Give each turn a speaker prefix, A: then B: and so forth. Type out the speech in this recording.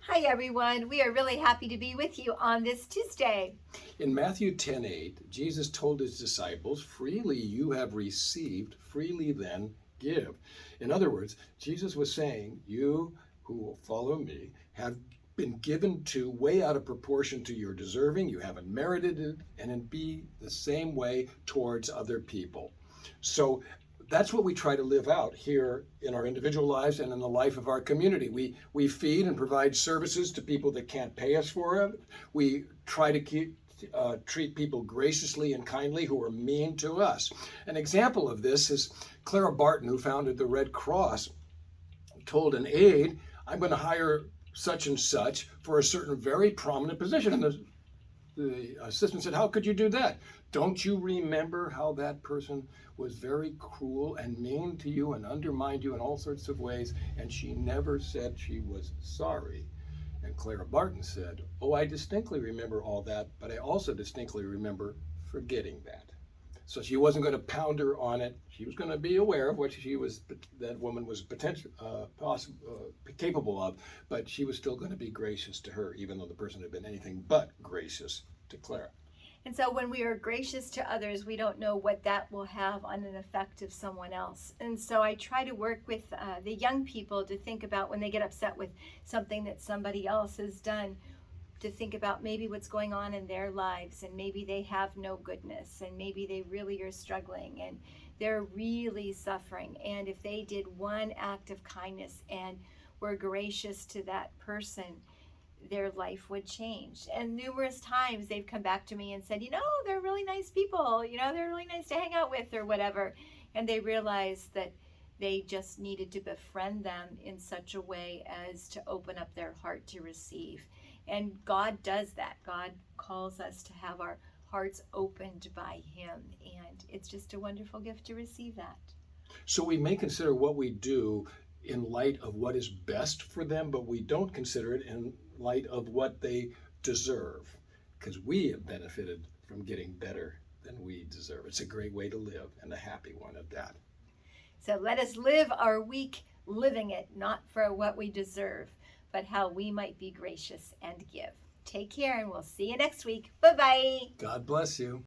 A: Hi everyone, we are really happy to be with you on this Tuesday.
B: In Matthew 10:8, Jesus told his disciples, "Freely you have received, freely then give." In other words, Jesus was saying, you who will follow me have been given to way out of proportion to your deserving. You haven't merited it, and be the same way towards other people. So that's what we try to live out here in our individual lives and in the life of our community. We feed and provide services to people that can't pay us for it. We try to treat people graciously and kindly who are mean to us. An example of this is Clara Barton, who founded the Red Cross, told an aide, "I'm going to hire such and such for a certain very prominent position." And the assistant said, "How could you do that? Don't you remember how that person was very cruel and mean to you and undermined you in all sorts of ways, and she never said she was sorry?" And Clara Barton said, "Oh, I distinctly remember all that, but I also distinctly remember forgetting that." So she wasn't going to pound her on it. She was going to be aware of what that woman was capable of, but she was still going to be gracious to her, even though the person had been anything but gracious to Clara.
A: And so when we are gracious to others, we don't know what that will have on an effect of someone else. And so I try to work with the young people to think about when they get upset with something that somebody else has done, to think about maybe what's going on in their lives, and maybe they have no goodness, and maybe they really are struggling and they're really suffering. And if they did one act of kindness and were gracious to that person, their life would change. And numerous times they've come back to me and said, they're really nice people, they're really nice to hang out with or whatever. And they realized that they just needed to befriend them in such a way as to open up their heart to receive. And God does that. God calls us to have our hearts opened by Him. And it's just a wonderful gift to receive that.
B: So we may consider what we do in light of what is best for them, but we don't consider it in light of what they deserve, because we have benefited from getting better than we deserve. It's a great way to live, and a happy one at that.
A: So let us live our week living it, not for what we deserve, but how we might be gracious and give. Take care, and we'll see you next week. Bye-bye.
B: God bless you.